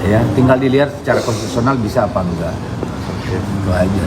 Ya, tinggal dilihat secara konstitusional bisa apa enggak. Itu aja.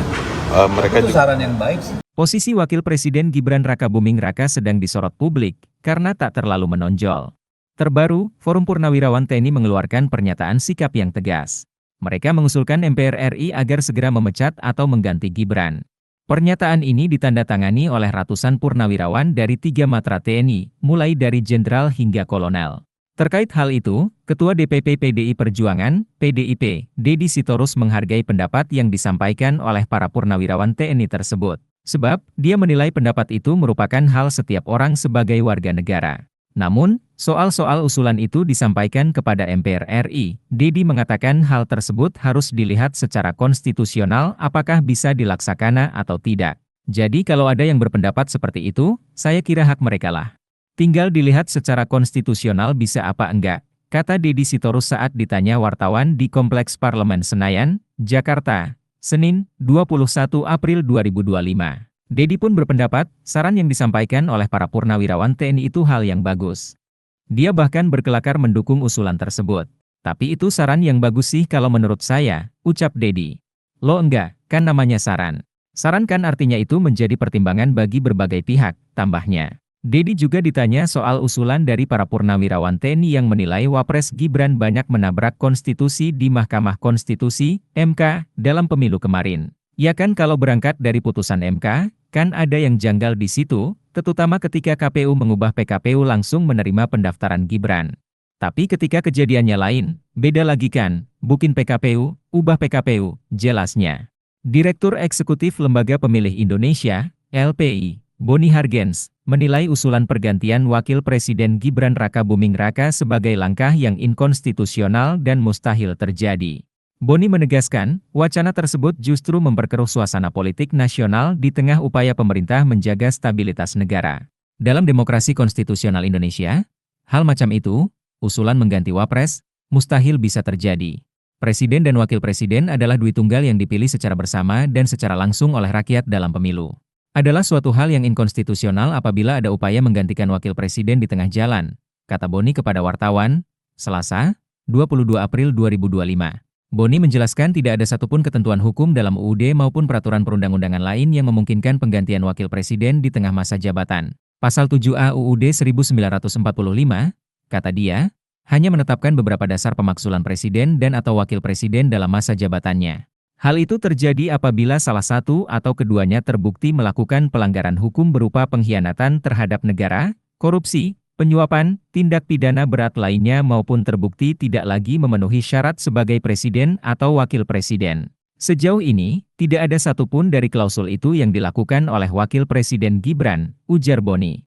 Mereka Itu saran yang baik sih. Posisi Wakil Presiden Gibran Rakabuming Raka sedang disorot publik karena tak terlalu menonjol. Terbaru, Forum Purnawirawan TNI mengeluarkan pernyataan sikap yang tegas. Mereka mengusulkan MPR RI agar segera memecat atau mengganti Gibran. Pernyataan ini ditandatangani oleh ratusan purnawirawan dari 3 matra TNI, mulai dari jenderal hingga kolonel. Terkait hal itu, Ketua DPP PDI Perjuangan, PDIP, Deddy Sitorus menghargai pendapat yang disampaikan oleh para purnawirawan TNI tersebut. Sebab, dia menilai pendapat itu merupakan hal setiap orang sebagai warga negara. Namun, soal-soal usulan itu disampaikan kepada MPR RI, Deddy mengatakan hal tersebut harus dilihat secara konstitusional apakah bisa dilaksanakan atau tidak. Jadi kalau ada yang berpendapat seperti itu, saya kira hak mereka lah. Tinggal dilihat secara konstitusional bisa apa enggak, kata Deddy Sitorus saat ditanya wartawan di Kompleks Parlemen Senayan, Jakarta, Senin, 21 April 2025. Deddy pun berpendapat, saran yang disampaikan oleh para purnawirawan TNI itu hal yang bagus. Dia bahkan berkelakar mendukung usulan tersebut. Tapi itu saran yang bagus sih kalau menurut saya, ucap Deddy. Lo enggak, kan namanya saran. Saran kan artinya itu menjadi pertimbangan bagi berbagai pihak, tambahnya. Deddy juga ditanya soal usulan dari para purnawirawan TNI yang menilai Wapres Gibran banyak menabrak konstitusi di Mahkamah Konstitusi, MK, dalam pemilu kemarin. Ya kan kalau berangkat dari putusan MK, kan ada yang janggal di situ, terutama ketika KPU mengubah PKPU langsung menerima pendaftaran Gibran. Tapi ketika kejadiannya lain, beda lagi kan, bukin PKPU, ubah PKPU, jelasnya. Direktur Eksekutif Lembaga Pemilih Indonesia, LPI, Boni Hargens, menilai usulan pergantian Wakil Presiden Gibran Rakabuming Raka sebagai langkah yang inkonstitusional dan mustahil terjadi. Boni menegaskan, wacana tersebut justru memperkeruh suasana politik nasional di tengah upaya pemerintah menjaga stabilitas negara. Dalam demokrasi konstitusional Indonesia, hal macam itu, usulan mengganti Wapres, mustahil bisa terjadi. Presiden dan Wakil Presiden adalah duit tunggal yang dipilih secara bersama dan secara langsung oleh rakyat dalam pemilu. Adalah suatu hal yang inkonstitusional apabila ada upaya menggantikan Wakil Presiden di tengah jalan, kata Boni kepada wartawan, Selasa, 22 April 2025. Boni menjelaskan tidak ada satupun ketentuan hukum dalam UUD maupun peraturan perundang-undangan lain yang memungkinkan penggantian Wakil Presiden di tengah masa jabatan. Pasal 7A UUD 1945, kata dia, hanya menetapkan beberapa dasar pemakzulan Presiden dan atau Wakil Presiden dalam masa jabatannya. Hal itu terjadi apabila salah satu atau keduanya terbukti melakukan pelanggaran hukum berupa pengkhianatan terhadap negara, korupsi, penyuapan, tindak pidana berat lainnya maupun terbukti tidak lagi memenuhi syarat sebagai presiden atau wakil presiden. Sejauh ini, tidak ada satupun dari klausul itu yang dilakukan oleh Wakil Presiden Gibran, ujar Boni.